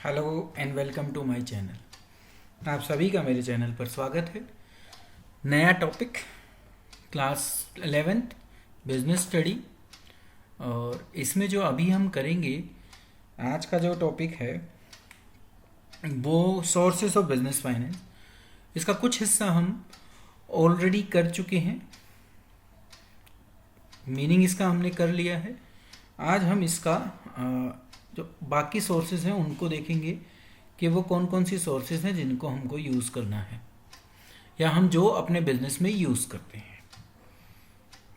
Hello and welcome to my channel. आप सभी का मेरे चैनल पर स्वागत है। नया topic class 11th business study. और इसमें जो अभी हम करेंगे, आज का जो टॉपिक है वो सोर्सेस ऑफ बिजनेस फाइनेंस। इसका कुछ हिस्सा हम ऑलरेडी कर चुके हैं, मीनिंग इसका हमने कर लिया है। आज हम इसका जो बाकी सोर्सेज हैं उनको देखेंगे कि वो कौन कौन सी सोर्सेज हैं जिनको हमको यूज़ करना है या हम जो अपने बिजनेस में यूज़ करते हैं।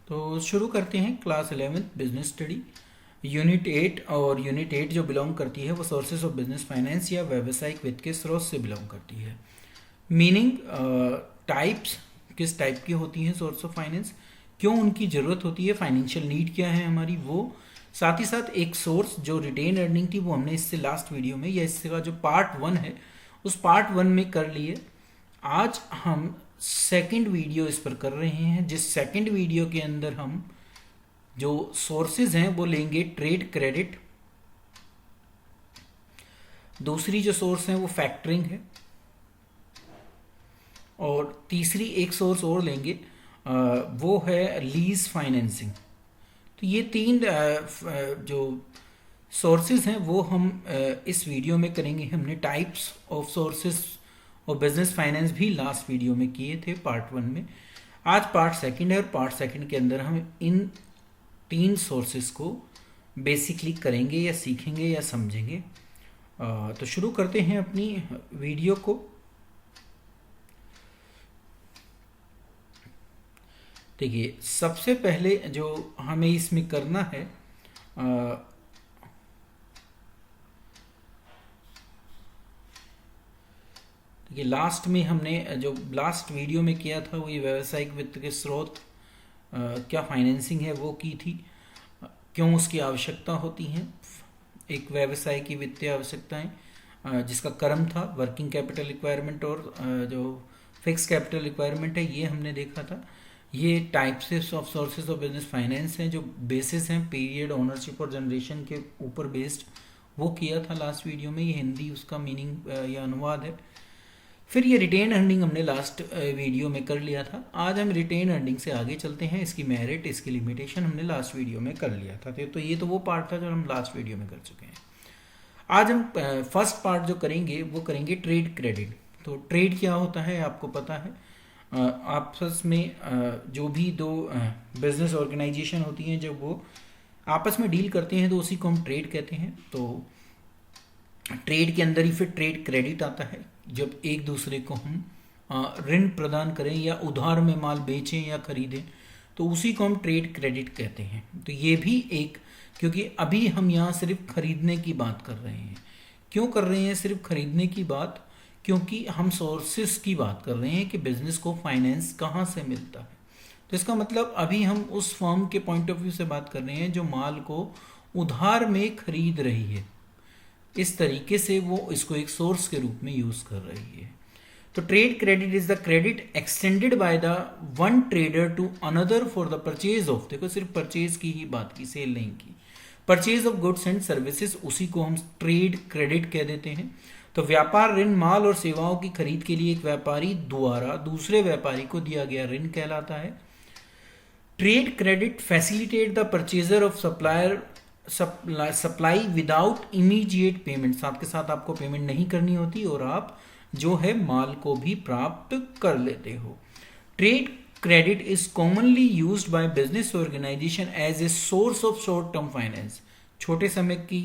तो शुरू करते हैं class 11th business study unit 8। और यूनिट 8 जो बिलोंग करती है वो सोर्सेज ऑफ बिजनेस फाइनेंस या व्यावसायिक वित्त के स्रोत से बिलोंग करती है। मीनिंग टाइप्स, किस टाइप की होती हैं सोर्स ऑफ फाइनेंस, क्यों उनकी ज़रूरत होती है, फाइनेंशियल नीड क्या है हमारी, वो साथ ही साथ एक सोर्स जो रिटेन अर्निंग थी वो हमने इससे लास्ट वीडियो में या इससे का जो पार्ट 1 है उस पार्ट 1 में कर लिए। आज हम सेकंड वीडियो इस पर कर रहे हैं, जिस सेकंड वीडियो के अंदर हम जो सोर्सेज हैं वो लेंगे ट्रेड क्रेडिट, दूसरी जो सोर्स है वो फैक्टरिंग है, और तीसरी एक सोर्स और लेंगे वो है लीज फाइनेंसिंग। तो ये तीन जो सोर्सेज हैं वो हम इस वीडियो में करेंगे। हमने टाइप्स ऑफ सोर्सेज और बिजनेस फाइनेंस भी लास्ट वीडियो में किए थे पार्ट 1 में। आज पार्ट 2 है और पार्ट 2 के अंदर हम इन तीन सोर्सेज को बेसिकली करेंगे या सीखेंगे या समझेंगे। तो शुरू करते हैं अपनी वीडियो को। देखिए, सबसे पहले जो हमें इसमें करना है, देखिए लास्ट में हमने जो लास्ट वीडियो में किया था वो ये व्यावसायिक वित्त के स्रोत क्या फाइनेंसिंग है वो की थी, क्यों उसकी आवश्यकता होती है, एक व्यवसाय की वित्तीय आवश्यकताएं जिसका क्रम था वर्किंग कैपिटल रिक्वायरमेंट और जो फिक्स कैपिटल रिक्वायरमेंट है, ये हमने देखा था। ये types of sources of business finance हैं जो बेसिस हैं पीरियड, ओनरशिप और जनरेशन के ऊपर बेस्ड, वो किया था लास्ट वीडियो में। ये हिंदी उसका मीनिंग या अनुवाद है। फिर ये रिटेन अर्निंग हमने लास्ट वीडियो में कर लिया था। आज हम रिटेन अर्निंग से आगे चलते हैं। इसकी मेरिट, इसकी लिमिटेशन हमने लास्ट वीडियो में कर लिया था। तो ये तो वो पार्ट था जो हम लास्ट वीडियो में कर चुके हैं। आज हम फर्स्ट पार्ट जो करेंगे वो करेंगे ट्रेड क्रेडिट। तो ट्रेड क्या होता है आपको पता है। आपस में जो भी दो बिजनेस ऑर्गेनाइजेशन होती हैं जब वो आपस में डील करते हैं तो उसी को हम ट्रेड कहते हैं। तो ट्रेड के अंदर ही फिर ट्रेड क्रेडिट आता है, जब एक दूसरे को हम ऋण प्रदान करें या उधार में माल बेचें या खरीदें तो उसी को हम ट्रेड क्रेडिट कहते हैं। तो ये भी एक, क्योंकि अभी हम यहाँ सिर्फ खरीदने की बात कर रहे हैं। क्यों कर रहे हैं सिर्फ खरीदने की बात? क्योंकि हम सोर्सेस की बात कर रहे हैं कि बिजनेस को फाइनेंस कहाँ से मिलता है। तो इसका मतलब अभी हम उस फर्म के पॉइंट ऑफ व्यू से बात कर रहे हैं जो माल को उधार में खरीद रही है, इस तरीके से वो इसको एक सोर्स के रूप में यूज कर रही है। तो trade credit is the credit extended by the one trader to another for the purchase of, देखो सिर्फ परचेज की ही बात की, सेल नहीं की, purchase of goods and services, उसी को हम ट्रेड क्रेडिट कह देते हैं। तो व्यापार ऋण माल और सेवाओं की खरीद के लिए एक व्यापारी द्वारा दूसरे व्यापारी को दिया गया ऋण कहलाता है। Trade credit facilitate the purchaser of supply without immediate payment, साथ के साथ आपको पेमेंट नहीं करनी होती और आप जो है माल को भी प्राप्त कर लेते हो। Trade credit is commonly used by business organization as a source of short term finance, छोटे समय की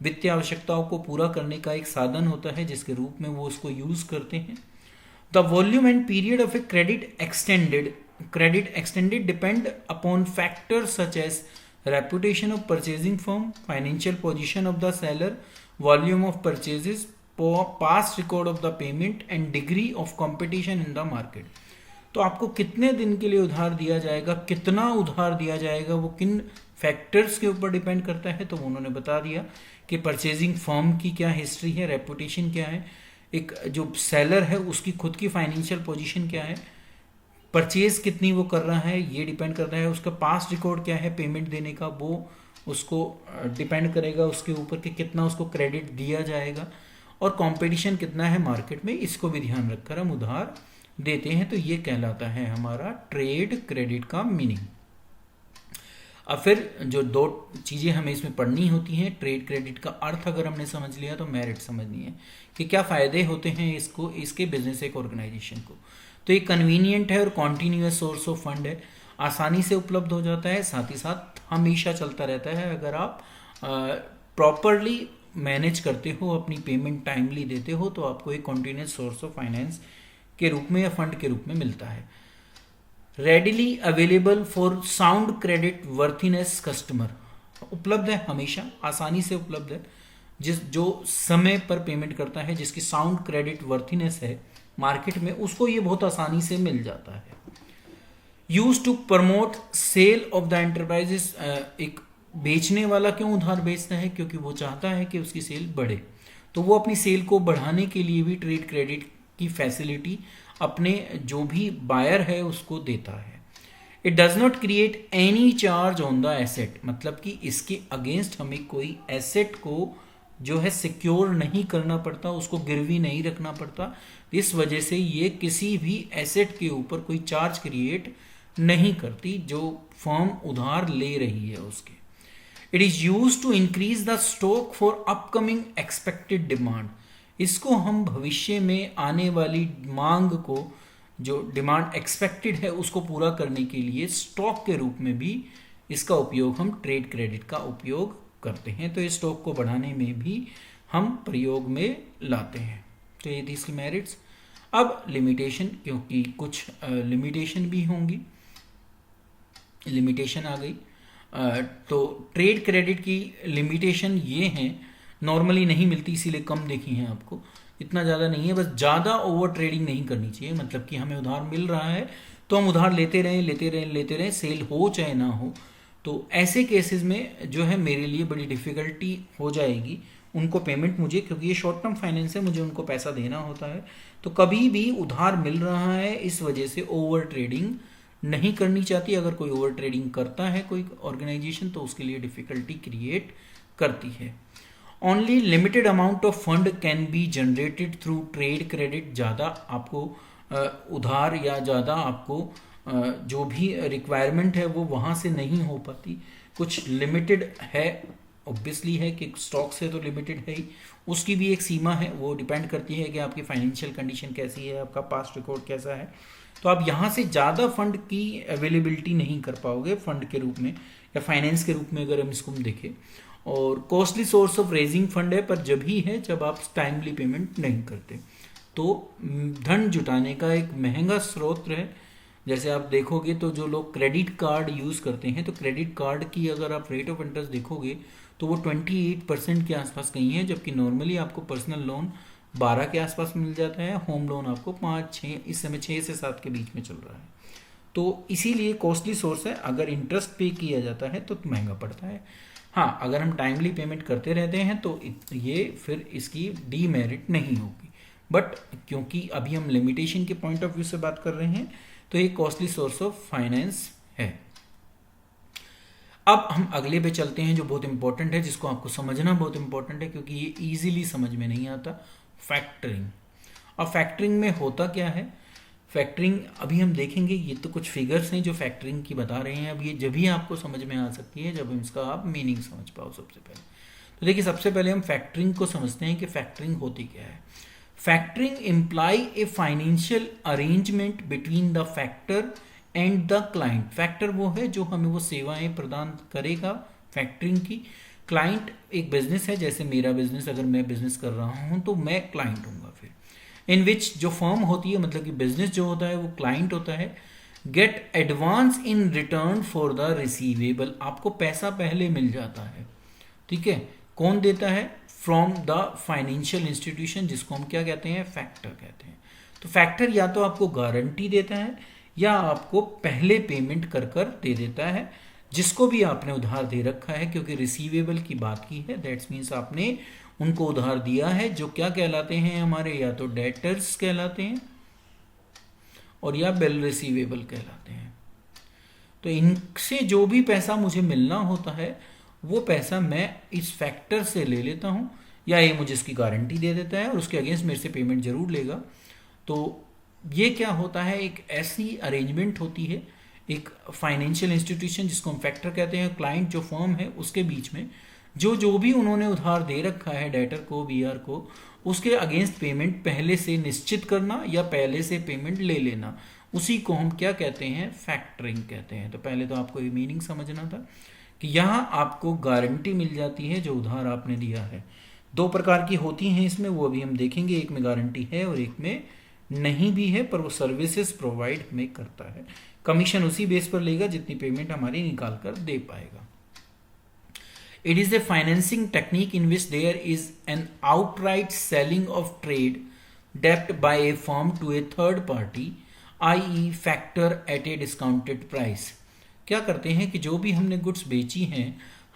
वित्तीय आवश्यकताओं को पूरा करने का एक साधन होता है जिसके रूप में वो उसको यूज करते हैं। The volume and period of a credit extended depend upon factors such as reputation of purchasing firm, financial position of the seller, volume of purchases, past record of the payment and degree of competition in the market। तो आपको कितने दिन के लिए उधार दिया जाएगा, कितना उधार दिया जाएगा, वो किन फैक्टर्स के ऊपर डिपेंड करता है। तो उन्होंने बता दिया कि परचेजिंग फर्म की क्या हिस्ट्री है, रेपुटेशन क्या है, एक जो सेलर है उसकी खुद की फाइनेंशियल पोजीशन क्या है, परचेज कितनी वो कर रहा है ये डिपेंड करता है, उसका पास्ट रिकॉर्ड क्या है पेमेंट देने का वो उसको डिपेंड करेगा उसके ऊपर कि कितना उसको क्रेडिट दिया जाएगा, और कंपटीशन कितना है मार्केट में, इसको भी ध्यान रखकर हम उधार देते हैं। तो ये कहलाता है हमारा ट्रेड क्रेडिट का मीनिंग। अब फिर जो दो चीज़ें हमें इसमें पढ़नी होती हैं, ट्रेड क्रेडिट का अर्थ अगर हमने समझ लिया तो मेरिट समझनी है कि क्या फ़ायदे होते हैं इसको, इसके बिजनेस एक ऑर्गेनाइजेशन को। तो ये कन्वीनियंट है और कॉन्टीन्यूस सोर्स ऑफ फंड है, आसानी से उपलब्ध हो जाता है, साथ ही साथ हमेशा चलता रहता है अगर आप प्रॉपरली मैनेज करते हो, अपनी पेमेंट टाइमली देते हो, तो आपको एक कॉन्टीन्यूस सोर्स ऑफ फाइनेंस के रूप में या फंड के रूप में मिलता है। Readily available for sound credit worthiness customer, उपलब्ध है, हमेशा आसानी से उपलब्ध है, जो समय पर पेमेंट करता है, जिसकी साउंड क्रेडिट वर्थीनेस है मार्केट में, उसको ये बहुत आसानी से मिल जाता है। Use to promote sale of the enterprises, एक बेचने वाला क्यों उधार बेचता है, क्योंकि वो चाहता है कि उसकी सेल बढ़े, तो वो अपनी सेल को बढ़ाने के लिए भी ट्रेड क्रेडिट की फैसिलिटी अपने जो भी बायर है उसको देता है। It does not create any charge on the asset, मतलब कि इसके अगेंस्ट हमें कोई एसेट को जो है सिक्योर नहीं करना पड़ता, उसको गिरवी नहीं रखना पड़ता, इस वजह से ये किसी भी एसेट के ऊपर कोई चार्ज क्रिएट नहीं करती जो फर्म उधार ले रही है उसके। It is use to increase the stock for upcoming expected demand, इसको हम भविष्य में आने वाली मांग को, जो डिमांड एक्सपेक्टेड है उसको पूरा करने के लिए स्टॉक के रूप में भी इसका उपयोग हम ट्रेड क्रेडिट का उपयोग करते हैं। तो इस स्टॉक को बढ़ाने में भी हम प्रयोग में लाते हैं। तो ये थी इसकी मेरिट्स। अब लिमिटेशन, क्योंकि कुछ लिमिटेशन भी होंगी, लिमिटेशन आ गई। तो ट्रेड क्रेडिट की लिमिटेशन ये हैं, नॉर्मली नहीं मिलती इसीलिए कम देखी हैं आपको, इतना ज़्यादा नहीं है, बस ज़्यादा ओवर ट्रेडिंग नहीं करनी चाहिए, मतलब कि हमें उधार मिल रहा है तो हम उधार लेते रहें, सेल हो चाहे ना हो। तो ऐसे केसेस में जो है मेरे लिए बड़ी डिफ़िकल्टी हो जाएगी उनको पेमेंट, मुझे, क्योंकि ये शॉर्ट टर्म फाइनेंस है, मुझे उनको पैसा देना होता है, तो कभी भी उधार मिल रहा है इस वजह से ओवर ट्रेडिंग नहीं करनी चाहती। अगर कोई ओवर ट्रेडिंग करता है कोई ऑर्गेनाइजेशन तो उसके लिए डिफ़िकल्टी क्रिएट करती है। Only limited amount of fund can be generated through trade credit, ज़्यादा आपको उधार या ज़्यादा आपको जो भी रिक्वायरमेंट है वो वहाँ से नहीं हो पाती, कुछ लिमिटेड है, ऑब्वियसली है कि स्टॉक से तो लिमिटेड है ही, उसकी भी एक सीमा है, वो डिपेंड करती है कि आपकी फाइनेंशियल कंडीशन कैसी है, आपका पास्ट रिकॉर्ड कैसा है। तो आप यहाँ से ज़्यादा फंड की अवेलेबिलिटी नहीं कर पाओगे फंड के रूप में या फाइनेंस के रूप में अगर हम इसको देखें। और costly source of raising fund है, पर जब ही है जब आप टाइमली पेमेंट नहीं करते, तो धन जुटाने का एक महंगा स्रोत है। जैसे आप देखोगे तो जो लोग क्रेडिट कार्ड यूज़ करते हैं, तो क्रेडिट कार्ड की अगर आप रेट ऑफ इंटरेस्ट देखोगे तो वो 28% के आसपास कहीं है, जबकि नॉर्मली आपको पर्सनल लोन 12 के आसपास मिल जाता है, होम लोन आपको 5-6, इस समय 6 से 7 के बीच में चल रहा है। तो इसीलिए कॉस्टली सोर्स है, अगर इंटरेस्ट पे किया जाता है तो महंगा पड़ता है। हाँ, अगर हम टाइमली पेमेंट करते रहते हैं तो ये फिर इसकी डीमेरिट नहीं होगी, बट क्योंकि अभी हम लिमिटेशन के पॉइंट ऑफ व्यू से बात कर रहे हैं तो ये कॉस्टली सोर्स ऑफ फाइनेंस है। अब हम अगले पे चलते हैं जो बहुत इंपॉर्टेंट है, जिसको आपको समझना बहुत इंपॉर्टेंट है क्योंकि ये इजीली समझ में नहीं आता, फैक्टरिंग। अब फैक्टरिंग में होता क्या है, फैक्टरिंग अभी हम देखेंगे, ये तो कुछ फिगर्स हैं जो फैक्टरिंग की बता रहे हैं। अब ये जब ही आपको समझ में आ सकती है जब इसका आप मीनिंग समझ पाओ सबसे पहले। तो देखिए, सबसे पहले हम फैक्टरिंग को समझते हैं कि फैक्टरिंग होती क्या है। Factoring imply a financial arrangement between the factor and the client. Factor वो है जो हमें वो सेवाएं प्रदान करेगा फैक्टरिंग की। क्लाइंट एक बिजनेस है, जैसे मेरा बिजनेस, अगर मैं बिजनेस कर रहा हूँ तो मैं क्लाइंट हूँगा। फिर इन विच जो फर्म होती है, मतलब कि बिजनेस जो होता है वो क्लाइंट होता है। Gate advance in return for the receivable, आपको पैसा पहले मिल जाता है, ठीक है। कौन देता है? फ्रॉम द फाइनेंशियल इंस्टीट्यूशन, जिसको हम क्या कहते हैं? फैक्टर कहते हैं। तो फैक्टर या तो आपको गारंटी देता है या आपको पहले पेमेंट कर कर दे देता है, जिसको भी आपने उधार दे रखा है, क्योंकि रिसीवेबल की बात की है, दैट्स मीन्स आपने उनको उधार दिया है, जो क्या कहलाते हैं हमारे, या तो डेटर्स कहलाते हैं, और या बिल रिसीवेबल कहलाते हैं। तो इनसे जो भी पैसा मुझे मिलना होता है वो पैसा मैं इस फैक्टर से ले लेता हूँ, या ये मुझे इसकी गारंटी दे देता है और उसके अगेंस्ट मेरे से पेमेंट जरूर लेगा। तो ये क्या होता है, एक ऐसी अरेंजमेंट होती है एक फाइनेंशियल इंस्टीट्यूशन जिसको हम फैक्टर कहते हैं, क्लाइंट जो फर्म है उसके बीच में, जो भी उन्होंने उधार दे रखा है डेटर को, बीआर को, उसके अगेंस्ट पेमेंट पहले से निश्चित करना या पहले से पेमेंट ले लेना, उसी को हम क्या कहते हैं, फैक्टरिंग कहते हैं। तो पहले तो आपको ये मीनिंग समझना था कि यहाँ आपको गारंटी मिल जाती है जो उधार आपने दिया है। दो प्रकार की होती हैं इसमें, वो अभी हम देखेंगे, एक में गारंटी है और एक में नहीं भी है, पर वो सर्विसेज प्रोवाइड में करता है, कमीशन उसी बेस पर लेगा जितनी पेमेंट हमारी निकाल कर दे पाएगा। It is a financing technique in which there is an outright selling of trade debt by a firm to a third party, i.e. factor at a discounted price। क्या करते हैं कि जो भी हमने गुड्स बेची हैं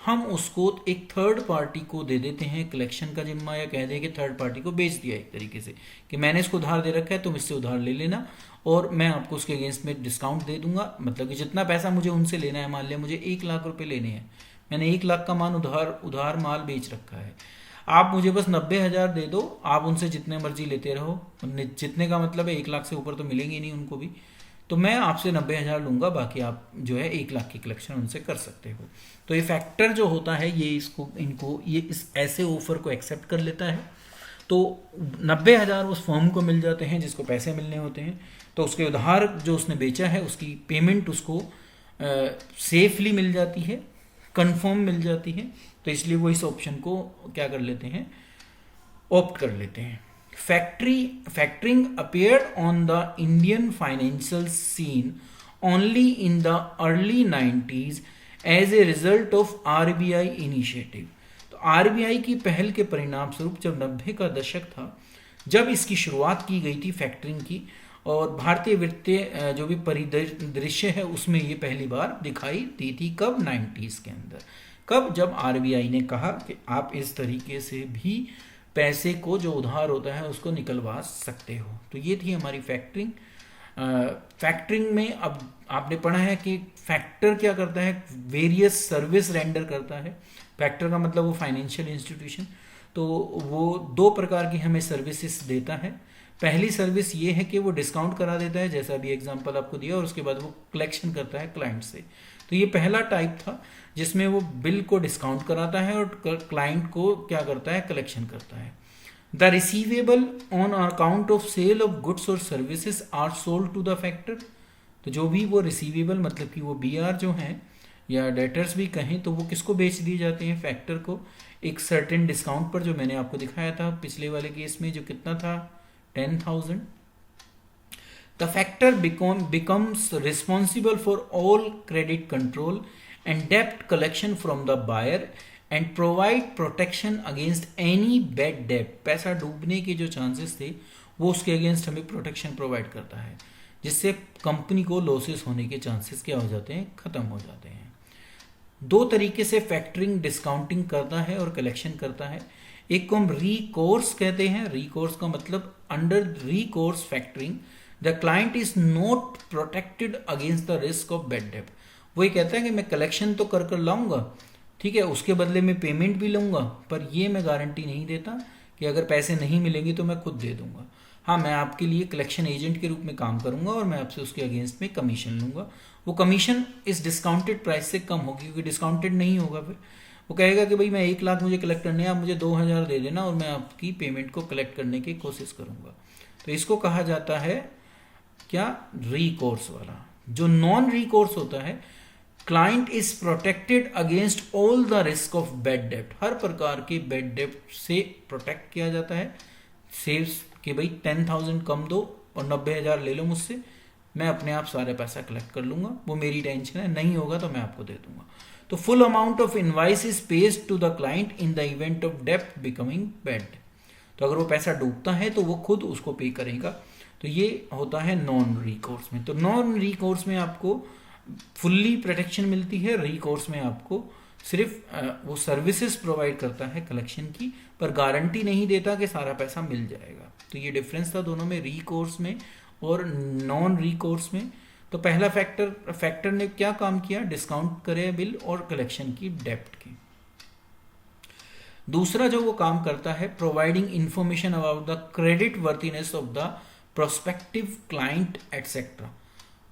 हम उसको एक थर्ड पार्टी को दे देते हैं कलेक्शन का जिम्मा, या कह दें कि थर्ड पार्टी को बेच दिया एक तरीके से कि मैंने इसको उधार दे रखा है, तुम इससे उधार ले लेना और मैं आपको उसके अगेंस्ट में डिस्काउंट दे दूंगा। मतलब कि जितना पैसा मुझे उनसे लेना है, मान लिया मुझे 1 लाख रुपए लेने हैं, मैंने 1 लाख का मान उधार माल बेच रखा है, आप मुझे बस 90,000 दे दो, आप उनसे जितने मर्जी लेते रहो, जितने का मतलब है 1 लाख से ऊपर तो मिलेंगे नहीं उनको भी, तो मैं आपसे 90,000 लूंगा, बाकी आप जो है 1 लाख की कलेक्शन उनसे कर सकते हो। तो ये फैक्टर जो होता है ये ये इस ऐसे ऑफर को एक्सेप्ट कर लेता है। तो 90,000 उस फर्म को मिल जाते हैं जिसको पैसे मिलने होते हैं, तो उसके उधार जो उसने बेचा है उसकी पेमेंट उसको सेफली मिल जाती है, कंफर्म मिल जाती है, तो इसलिए वो इस ऑप्शन को क्या कर लेते हैं, ऑप्ट कर लेते हैं। Factoring appeared on the Indian financial scene only in the early 90s as a result of RBI initiative। तो RBI की पहल के परिणाम स्वरूप जब 90 का दशक था, जब इसकी शुरुआत की गई थी फैक्टरिंग की, और भारतीय वित्तीय जो भी परिदृश्य है उसमें ये पहली बार दिखाई दी थी। कब? 90s के अंदर। कब? जब RBI ने कहा कि आप इस तरीके से भी पैसे को जो उधार होता है उसको निकलवा सकते हो। तो ये थी हमारी फैक्टरिंग। फैक्टरिंग में अब आपने पढ़ा है कि फैक्टर क्या करता है, वेरियस सर्विस रेंडर करता है। फैक्टर का मतलब वो फाइनेंशियल इंस्टीट्यूशन, तो वो 2 प्रकार की हमें सर्विसेज देता है। पहली सर्विस ये है कि वो डिस्काउंट करा देता है, जैसा अभी एग्जांपल आपको दिया, और उसके बाद वो कलेक्शन करता है क्लाइंट से। तो ये पहला टाइप था जिसमें वो बिल को डिस्काउंट कराता है और क्लाइंट को क्या करता है, कलेक्शन करता है। The receivable on account of sale of goods और services are sold to the factor. तो जो भी वो रिसीवेबल मतलब कि वो बीआर जो हैं या डेटर्स भी कहें, तो वो किसको बेच दिए जाते हैं, फैक्टर को, एक सर्टेन डिस्काउंट पर, जो मैंने आपको दिखाया था पिछले वाले केस में, जो कितना था, 10,000। The factor becomes responsible for all credit control and debt collection from the buyer and provide protection against any bad debt। पैसा डूबने के जो चांसेस थे वो उसके अगेंस्ट हमें प्रोटेक्शन प्रोवाइड करता है, जिससे कंपनी को लॉसेस होने के चांसेस क्या हो जाते हैं, खत्म हो जाते हैं। 2 तरीके से फैक्टरिंग डिस्काउंटिंग करता है और कलेक्शन करता है। एक को हम रिकोर्स कहते हैं। रिकोर्स का मतलब under recourse factoring the client is not protected against the risk of bad date. वो ये कहता है कि मैं कलेक्शन तो कर लाऊंगा, ठीक है, उसके बदले में पेमेंट भी लूंगा, पर ये मैं गारंटी नहीं देता कि अगर पैसे नहीं मिलेंगे तो मैं खुद दे दूंगा। हाँ, मैं आपके लिए कलेक्शन एजेंट के रूप में काम करूंगा और मैं आपसे उसके अगेंस्ट में कमीशन लूंगा। वो कमीशन इस डिस्काउंटेड प्राइस से कम होगी, क्योंकि डिस्काउंटेड नहीं होगा। फिर वो कहेगा कि भाई मैं 1 लाख मुझे कलेक्ट करने हैं, आप मुझे 2,000 दे देना और मैं आपकी पेमेंट को कलेक्ट करने की कोशिश करूंगा। तो इसको कहा जाता है क्या, रिकोर्स वाला। जो नॉन रिकोर्स होता है, client is protected against all the risk of bad debt. हर प्रकार के बैड डेट से प्रोटेक्ट किया जाता है। सेव्स कि भाई 10,000 कम दो और 90,000 ले लो मुझसे, मैं अपने आप सारे पैसा कलेक्ट कर लूंगा, वो मेरी टेंशन है, नहीं होगा तो मैं आपको दे दूंगा। तो full amount of invoice is paid to the client in the event of डेब्ट बिकमिंग बैड। तो अगर वो पैसा डूबता है तो वो खुद उसको पे करेगा। तो ये होता है नॉन रिकोर्स में। तो नॉन रिकोर्स में आपको फुल्ली प्रोटेक्शन मिलती है, रिकोर्स में आपको सिर्फ वो सर्विसेज प्रोवाइड करता है कलेक्शन की, पर गारंटी नहीं देता कि सारा पैसा मिल जाएगा। तो ये डिफरेंस था दोनों में, रिकोर्स में और नॉन रिकोर्स में। तो पहला फैक्टर ने क्या काम किया, डिस्काउंट करे बिल और कलेक्शन की डेप्ट की। दूसरा जो वो काम करता है, providing information about the credit worthiness of the prospective client etcetera.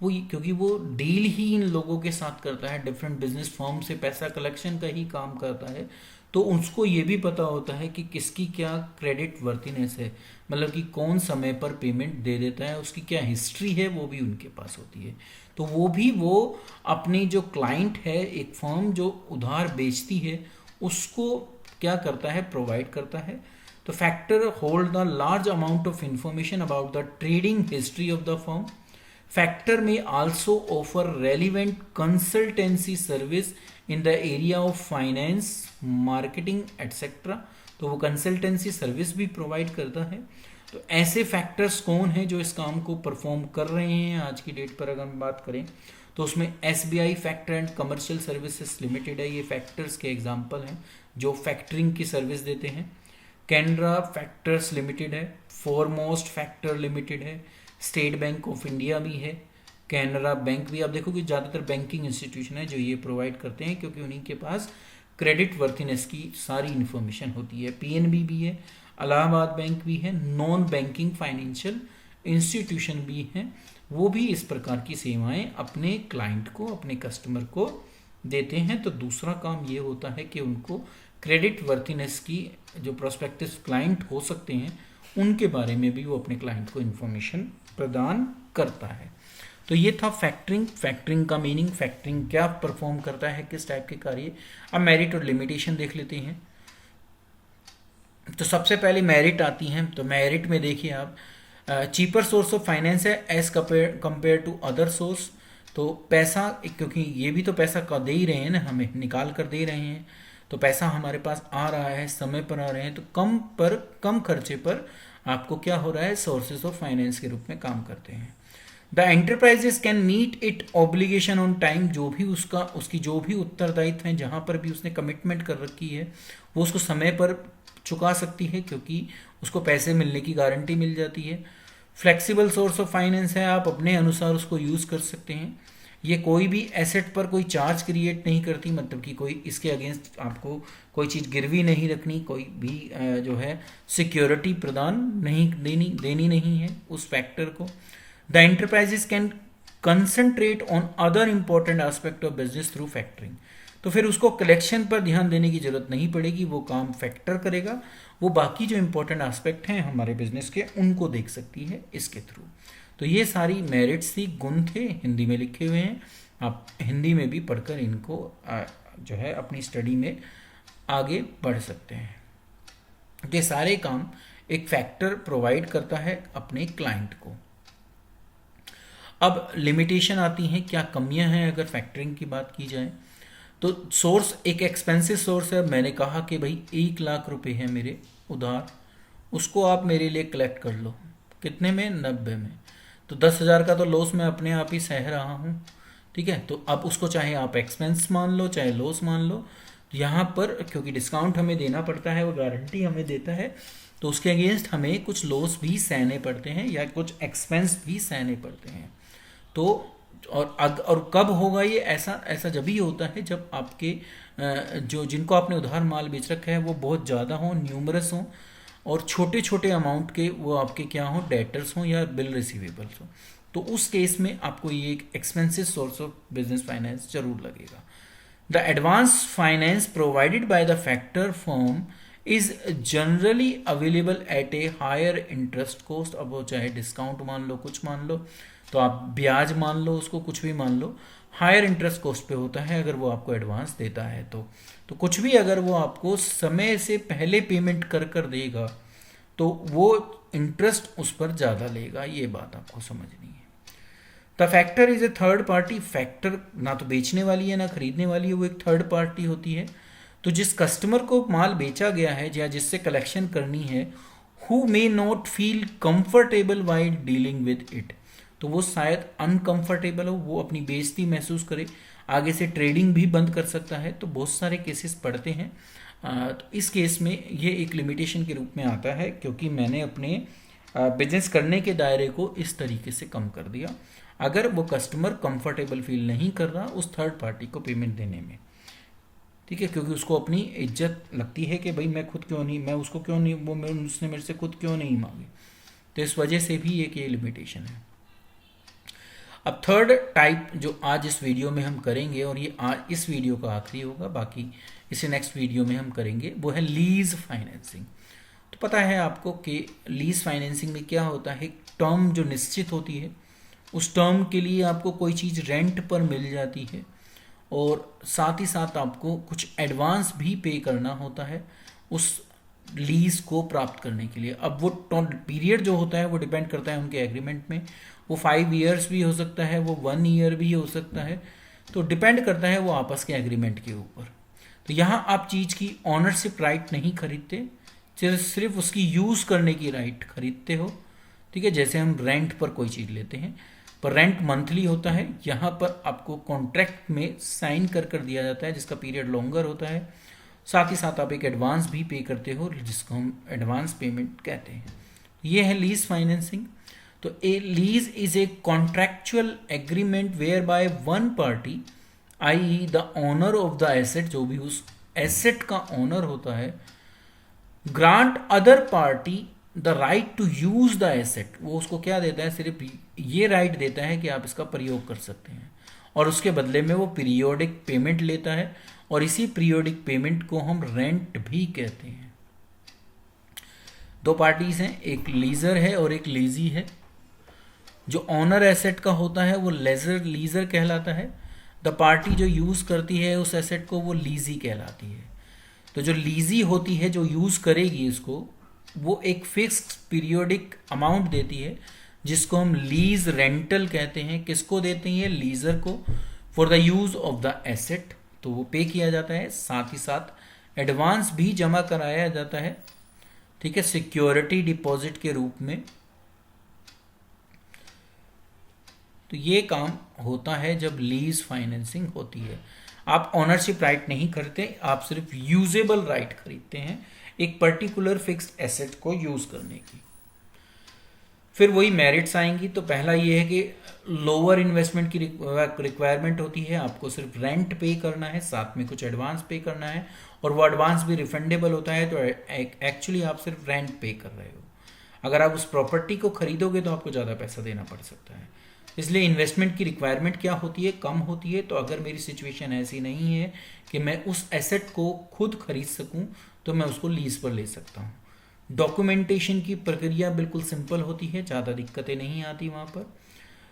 क्योंकि वो डील ही इन लोगों के साथ करता है, डिफरेंट बिजनेस फर्म से पैसा कलेक्शन का ही काम करता है, तो उसको ये भी पता होता है कि किसकी क्या क्रेडिट वर्थिनेस है, मतलब कि कौन समय पर पेमेंट दे देता है, उसकी क्या हिस्ट्री है, वो भी उनके पास होती है। तो वो अपनी जो क्लाइंट है, एक फर्म जो उधार बेचती है, उसको क्या करता है, प्रोवाइड करता है। तो factor hold the large amount of information about the trading history of the firm. Factor में also offer relevant consultancy service in the area of finance, marketing etcetera. तो वो कंसल्टेंसी सर्विस भी प्रोवाइड करता है। तो ऐसे फैक्टर्स कौन हैं जो इस काम को परफॉर्म कर रहे हैं आज की डेट पर अगर हम बात करें, तो उसमें SBI factor and commercial services limited है, ये फैक्टर्स के एग्जांपल हैं जो फैक्टरिंग की सर्विस देते हैं। कैनरा फैक्टर्स लिमिटेड है, फॉरमोस्ट फैक्टर लिमिटेड है, स्टेट बैंक ऑफ इंडिया भी है, कैनरा बैंक भी। आप देखो कि ज़्यादातर बैंकिंग इंस्टीट्यूशन है जो ये प्रोवाइड करते हैं, क्योंकि उन्हीं के पास क्रेडिट वर्थिनेस की सारी इन्फॉर्मेशन होती है। PNB भी है, इलाहाबाद बैंक भी है, नॉन बैंकिंग फाइनेंशियल इंस्टीट्यूशन भी हैं, वो भी इस प्रकार की सेवाएं अपने क्लाइंट को, अपने कस्टमर को देते हैं। तो दूसरा काम ये होता है कि उनको क्रेडिट वर्थिनेस की जो प्रोस्पेक्टिव क्लाइंट हो सकते हैं उनके बारे में भी वो अपने क्लाइंट को इन्फॉर्मेशन प्रदान करता है। तो ये था फैक्टरिंग का मीनिंग, फैक्टरिंग क्या परफॉर्म करता है, किस टाइप के कार्य। अब मेरिट और लिमिटेशन देख लेते हैं। तो सबसे पहले मेरिट आती हैं। तो मेरिट में देखिए आप, चीपर सोर्स ऑफ फाइनेंस है as compare to other source. तो पैसा, क्योंकि ये भी तो पैसा का दे ही रहे हैं ना, हमें निकाल कर दे रहे हैं, तो पैसा हमारे पास आ रहा है, समय पर आ रहे हैं, तो कम खर्चे पर आपको क्या हो रहा है, सोर्सेज ऑफ फाइनेंस के रूप में काम करते हैं। The enterprises can meet it obligation on time. जो भी उसकी जो भी उत्तरदायित्व हैं, जहाँ पर भी उसने कमिटमेंट कर रखी है, वो उसको समय पर चुका सकती है, क्योंकि उसको पैसे मिलने की गारंटी मिल जाती है। फ्लेक्सिबल सोर्स ऑफ फाइनेंस है, आप अपने अनुसार उसको यूज़ कर सकते हैं। ये कोई भी एसेट पर कोई चार्ज क्रिएट नहीं करती, मतलब कि कोई इसके अगेंस्ट आपको कोई चीज़ गिरवी नहीं रखनी, कोई भी जो है सिक्योरिटी प्रदान नहीं देनी नहीं है उस फैक्टर को। The enterprises can concentrate on other important aspect of business through factoring. तो फिर उसको कलेक्शन पर ध्यान देने की जरूरत नहीं पड़ेगी, वो काम फैक्टर करेगा, वो बाकी जो इंपॉर्टेंट एस्पेक्ट हैं हमारे बिजनेस के उनको देख सकती है इसके थ्रू। तो ये सारी मेरिट्स थी, गुण थे, हिंदी में लिखे हुए हैं, आप हिंदी में भी पढ़कर इनको जो है अपनी स्टडी में आगे बढ़ सकते हैं। ये सारे काम एक फैक्टर प्रोवाइड करता है अपने क्लाइंट को। अब लिमिटेशन आती हैं, क्या कमियां हैं अगर फैक्टरिंग की बात की जाए। तो सोर्स एक एक्सपेंसिव सोर्स है। मैंने कहा कि भाई 1 लाख रुपए है मेरे उधार, उसको आप मेरे लिए कलेक्ट कर लो, कितने में, 90 में। तो 10,000 का तो लॉस मैं अपने आप ही सह रहा हूँ, ठीक है। तो अब उसको चाहे आप एक्सपेंस मान लो, चाहे लॉस मान लो, यहाँ पर क्योंकि डिस्काउंट हमें देना पड़ता है, वो गारंटी हमें देता है, तो उसके अगेंस्ट हमें कुछ लॉस भी सहने पड़ते हैं या कुछ एक्सपेंस भी सहने पड़ते हैं। तो और कब होगा ये, ऐसा जब ही होता है जब आपके जो जिनको आपने उधार माल बेच रखा है वो बहुत ज़्यादा हों, न्यूमरस हों, और छोटे छोटे अमाउंट के वो आपके क्या हों, डेटर्स हों या बिल रिसीवेबल्स हों। तो उस केस में आपको ये एक expensive source of business finance जरूर लगेगा। The advance finance provided by the factor firm is generally available at a higher interest cost. अब वो चाहे डिस्काउंट मान लो, कुछ मान लो, तो आप ब्याज मान लो, उसको कुछ भी मान लो, हायर इंटरेस्ट कॉस्ट पे होता है अगर वो आपको एडवांस देता है। तो कुछ भी अगर वो आपको समय से पहले पेमेंट कर देगा तो वो इंटरेस्ट उस पर ज़्यादा लेगा, ये बात आपको समझनी है। The factor is a third party. Factor ना तो बेचने वाली है ना खरीदने वाली है, वो एक थर्ड पार्टी होती है। तो जिस कस्टमर को माल बेचा गया है या जिससे कलेक्शन करनी है, who may not feel comfortable while dealing with it, तो वो शायद अनकंफर्टेबल हो, वो अपनी बेइज्जती महसूस करे, आगे से ट्रेडिंग भी बंद कर सकता है। तो बहुत सारे केसेस पड़ते हैं। तो इस केस में ये एक लिमिटेशन के रूप में आता है, क्योंकि मैंने अपने बिजनेस करने के दायरे को इस तरीके से कम कर दिया, अगर वो कस्टमर कंफर्टेबल फील नहीं कर रहा उस थर्ड पार्टी को पेमेंट देने में, ठीक है, क्योंकि उसको अपनी इज्जत लगती है कि भाई मैं खुद क्यों नहीं, मैं उसको क्यों नहीं, वो उसने मेरे से खुद क्यों नहीं मांगी, तो इस वजह से भी एक ये लिमिटेशन है। अब थर्ड टाइप जो आज इस वीडियो में हम करेंगे, और ये आज इस वीडियो का आखिरी होगा, बाकी इसे नेक्स्ट वीडियो में हम करेंगे, वो है लीज फाइनेंसिंग। तो पता है आपको कि लीज फाइनेंसिंग में क्या होता है, एक टर्म जो निश्चित होती है, उस टर्म के लिए आपको कोई चीज़ रेंट पर मिल जाती है और साथ ही साथ आपको कुछ एडवांस भी पे करना होता है उस लीज को प्राप्त करने के लिए। अब वो पीरियड जो होता है वो डिपेंड करता है उनके एग्रीमेंट में, वो 5 ईयर्स भी हो सकता है, वो 1 ईयर भी हो सकता है, तो डिपेंड करता है वो आपस के एग्रीमेंट के ऊपर। तो यहाँ आप चीज़ की ऑनरशिप राइट नहीं खरीदते, सिर्फ उसकी यूज़ करने की राइट खरीदते हो, ठीक है। जैसे हम रेंट पर कोई चीज़ लेते हैं, पर रेंट मंथली होता है, यहाँ पर आपको कॉन्ट्रैक्ट में साइन कर दिया जाता है जिसका पीरियड लॉन्गर होता है, साथ ही साथ आप एक एडवांस भी पे करते हो जिसको हम एडवांस पेमेंट कहते हैं। ये है लीज फाइनेंसिंग। तो a lease is a contractual agreement whereby one party I the owner of the asset, जो भी उस एसेट का ओनर होता है, grant other party the right to use the asset, वो उसको क्या देता है, सिर्फ ये राइट देता है कि आप इसका प्रयोग कर सकते हैं, और उसके बदले में वो पीरियोडिक पेमेंट लेता है, और इसी पीरियोडिक पेमेंट को हम रेंट भी कहते हैं। दो पार्टीज हैं, एक लीजर है और एक लीजी है। जो ऑनर एसेट का होता है वो लीजर कहलाता है, द पार्टी जो यूज करती है उस एसेट को वो लीजी कहलाती है। तो जो लीजी होती है, जो यूज करेगी इसको, वो एक फिक्स्ड पीरियोडिक अमाउंट देती है जिसको हम लीज रेंटल कहते हैं। किसको देते हैं, लीजर को, for the use of the asset. तो वो पे किया जाता है, साथ ही साथ एडवांस भी जमा कराया जाता है, ठीक है, सिक्योरिटी डिपॉजिट के रूप में। तो ये काम होता है जब लीज फाइनेंसिंग होती है। आप ऑनरशिप राइट नहीं खरीदते, आप सिर्फ यूजेबल राइट खरीदते हैं एक पर्टिकुलर फिक्स्ड एसेट को यूज करने की। फिर वही मेरिट्स आएंगी। तो पहला ये है कि लोअर इन्वेस्टमेंट की रिक्वायरमेंट होती है, आपको सिर्फ रेंट पे करना है, साथ में कुछ एडवांस पे करना है, और वो एडवांस भी रिफंडेबल होता है। तो एक्चुअली आप सिर्फ रेंट पे कर रहे हो। अगर आप उस प्रॉपर्टी को खरीदोगे तो आपको ज़्यादा पैसा देना पड़ सकता है। इसलिए इन्वेस्टमेंट की रिक्वायरमेंट क्या होती है, कम होती है। तो अगर मेरी सिचुएशन ऐसी नहीं है कि मैं उस एसेट को खुद खरीद सकूं, तो मैं उसको लीज पर ले सकता हूं। डॉक्यूमेंटेशन की प्रक्रिया बिल्कुल सिंपल होती है, ज़्यादा दिक्कतें नहीं आती वहाँ पर।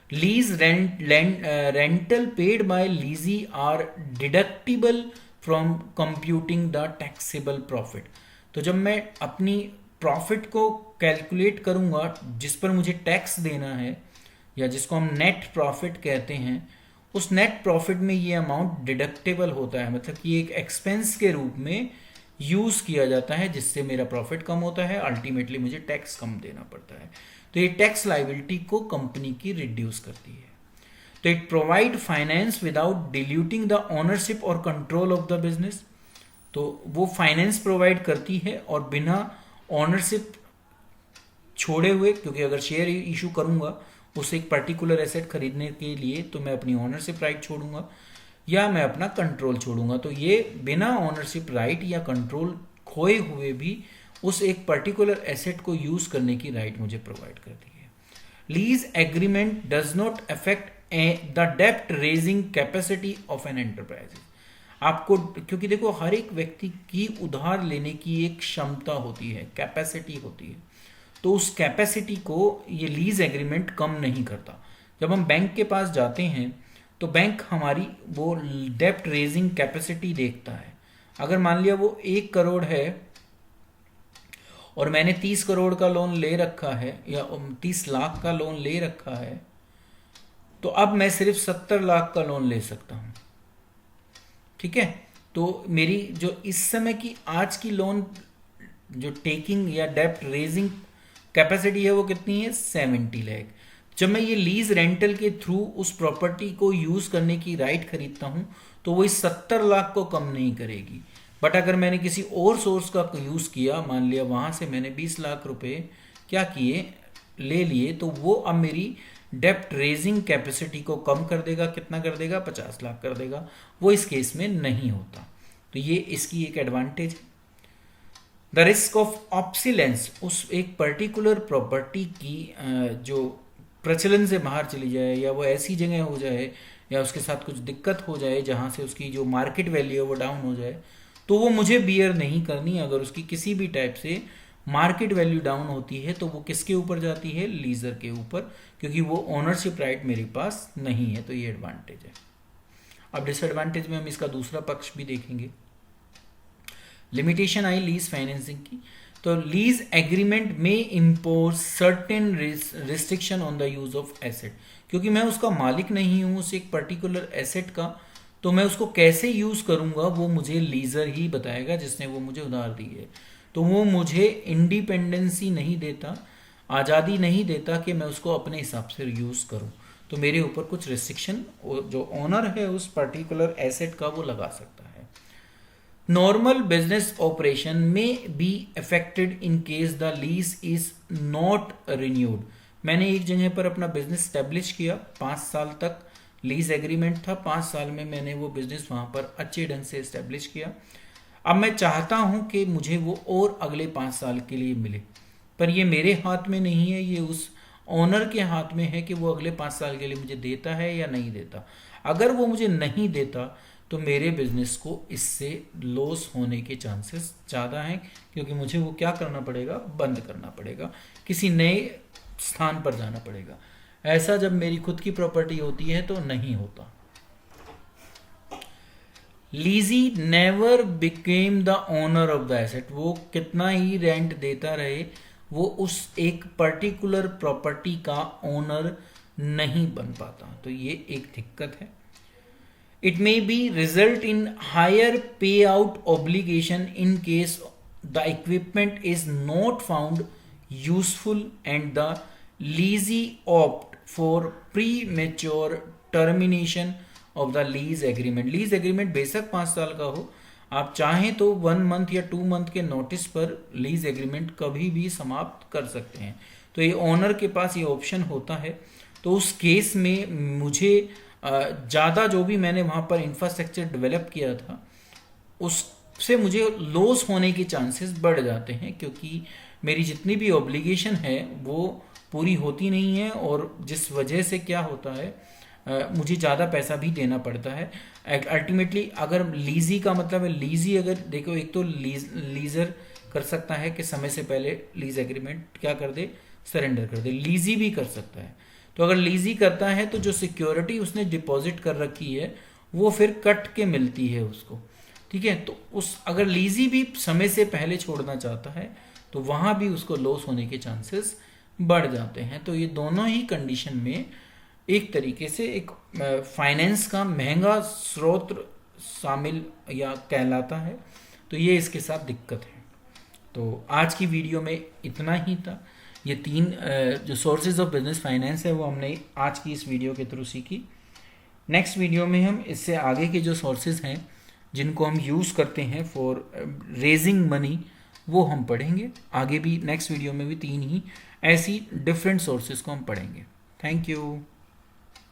Lease rental paid by lessee are deductible from computing the taxable profit. तो जब मैं अपनी प्रॉफिट को कैलकुलेट करूँगा जिस पर मुझे टैक्स देना है, या जिसको हम नेट प्रॉफिट कहते हैं, उस नेट प्रॉफिट में ये अमाउंट डिडक्टेबल होता है, मतलब कि एक एक्सपेंस के रूप में यूज़ किया जाता है, जिससे मेरा प्रॉफिट कम होता है, अल्टीमेटली मुझे टैक्स कम देना पड़ता है। तो ये टैक्स लाइबिलिटी को कंपनी की रिड्यूस करती है। तो it provide finance without diluting the ownership और कंट्रोल ऑफ द बिजनेस। तो वो फाइनेंस प्रोवाइड करती है और बिना ओनरशिप छोड़े हुए, क्योंकि अगर शेयर इशू करूंगा उस एक पर्टिकुलर एसेट खरीदने के लिए, तो मैं अपनी ओनरशिप राइट छोड़ूंगा या मैं अपना कंट्रोल छोड़ूंगा। तो ये बिना ओनरशिप राइट या कंट्रोल खोए हुए भी उस एक पर्टिकुलर एसेट को यूज करने की राइट मुझे प्रोवाइड करती है। Lease agreement does not affect the डेप्ट raising capacity of an enterprise. आपको, क्योंकि देखो हर एक व्यक्ति की उधार लेने की एक क्षमता होती है, कैपेसिटी होती है, तो उस कैपेसिटी को ये लीज एग्रीमेंट कम नहीं करता। जब हम बैंक के पास जाते हैं तो बैंक हमारी वो डेप्ट रेजिंग कैपेसिटी देखता है। अगर मान लिया वो 1 करोड़ है और मैंने 30 करोड़ का लोन ले रखा है या 30 लाख का लोन ले रखा है, तो अब मैं सिर्फ 70 लाख का लोन ले सकता हूं, ठीक है। तो मेरी जो इस समय की आज की लोन जो टेकिंग या डेप्ट रेजिंग कैपेसिटी है वो कितनी है, 70 लाख। जब मैं ये लीज रेंटल के थ्रू उस प्रॉपर्टी को यूज करने की राइट खरीदता हूं, तो वो इस 70 लाख को कम नहीं करेगी। बट अगर मैंने किसी और सोर्स का यूज किया, मान लिया वहां से मैंने 20 लाख रुपए क्या किए, ले लिए तो वो अब मेरी डेप्ट रेजिंग कैपेसिटी को कम कर देगा। कितना कर देगा? 50 लाख कर देगा। वो इस केस में नहीं होता। तो ये इसकी एक एडवांटेज है। द रिस्क ऑफ ऑब्सिलेंस, उस एक पर्टिकुलर प्रॉपर्टी की जो प्रचलन से बाहर चली जाए या वो ऐसी जगह हो जाए या उसके साथ कुछ दिक्कत हो जाए जहाँ से उसकी जो मार्केट वैल्यू है वो डाउन हो जाए, तो वो मुझे बियर नहीं करनी। अगर उसकी किसी भी टाइप से मार्केट वैल्यू डाउन होती है तो वो किसके ऊपर जाती है? लीजर के ऊपर, क्योंकि वो ओनरशिप राइट मेरे पास नहीं है। तो ये एडवांटेज है। अब डिसएडवांटेज में हम इसका दूसरा पक्ष भी देखेंगे। लिमिटेशन आई लीज फाइनेंसिंग की, तो लीज एग्रीमेंट में impose certain restriction on the use of asset. क्योंकि मैं उसका मालिक नहीं हूं उस एक पर्टिकुलर एसेट का, तो मैं उसको कैसे यूज करूंगा वो मुझे लीजर ही बताएगा जिसने वो मुझे उधार दी है। तो वो मुझे इंडिपेंडेंसी नहीं देता, आज़ादी नहीं देता कि मैं उसको अपने हिसाब से यूज करूं। तो मेरे ऊपर कुछ रिस्ट्रिक्शन जो ओनर है उस पर्टिकुलर एसेट का वो लगा सकता है। नॉर्मल बिजनेस ऑपरेशन में be affected in case the lease is not renewed. मैंने एक जगह पर अपना बिजनेस स्टैब्लिश किया, 5 साल तक लीज एग्रीमेंट था, 5 साल में मैंने वो बिजनेस वहां पर अच्छे ढंग से स्टैब्लिश किया। अब मैं चाहता हूं कि मुझे वो और अगले 5 साल के लिए मिले, पर ये मेरे हाथ में नहीं है, ये उस ओनर के हाथ में है कि वो अगले 5 साल के लिए मुझे देता है या नहीं देता। अगर वो मुझे नहीं देता तो मेरे बिजनेस को इससे लॉस होने के चांसेस ज़्यादा हैं, क्योंकि मुझे वो क्या करना पड़ेगा? बंद करना पड़ेगा, किसी नए स्थान पर जाना पड़ेगा। ऐसा जब मेरी खुद की प्रॉपर्टी होती है तो नहीं होता। Lessee never became the owner of the asset. वो कितना ही रेंट देता रहे, वो उस एक पर्टिकुलर प्रॉपर्टी का ओनर नहीं बन पाता। तो ये एक दिक्कत है। It may be result in higher payout obligation in case the equipment is not found useful and the leasee opt for premature termination of the lease agreement. Lease agreement बेशक 5 साल का हो, आप चाहें तो 1 मंथ या 2 मंथ के notice पर लीज एग्रीमेंट कभी भी समाप्त कर सकते हैं। तो ये ओनर के पास ये ऑप्शन होता है। तो उस केस में मुझे ज़्यादा जो भी मैंने वहाँ पर इंफ्रास्ट्रक्चर डेवलप किया था उससे मुझे लॉस होने के चांसेस बढ़ जाते हैं, क्योंकि मेरी जितनी भी ऑब्लिगेशन है वो पूरी होती नहीं है, और जिस वजह से क्या होता है मुझे ज़्यादा पैसा भी देना पड़ता है। अल्टीमेटली अगर लीजी का मतलब है, लीजी अगर देखो, एक तो लीजर कर सकता है कि समय से पहले लीज एग्रीमेंट क्या कर दे? सरेंडर कर दे। लीजी भी कर सकता है। तो अगर लीजी करता है तो जो सिक्योरिटी उसने डिपॉजिट कर रखी है वो फिर कट के मिलती है उसको, ठीक है। तो उस अगर लीजी भी समय से पहले छोड़ना चाहता है तो वहां भी उसको लॉस होने के चांसेस बढ़ जाते हैं। तो ये दोनों ही कंडीशन में एक तरीके से एक फाइनेंस का महंगा स्रोत शामिल या कहलाता है। तो ये इसके साथ दिक्कत है। तो आज की वीडियो में इतना ही था। ये 3 जो सोर्सेज ऑफ बिजनेस फाइनेंस है वो हमने आज की इस वीडियो के थ्रू सीखी। नेक्स्ट वीडियो में हम इससे आगे के जो सोर्सेज हैं जिनको हम यूज़ करते हैं फॉर रेजिंग मनी वो हम पढ़ेंगे। आगे भी नेक्स्ट वीडियो में भी 3 ही ऐसी डिफरेंट सोर्सेज को हम पढ़ेंगे। Thank you.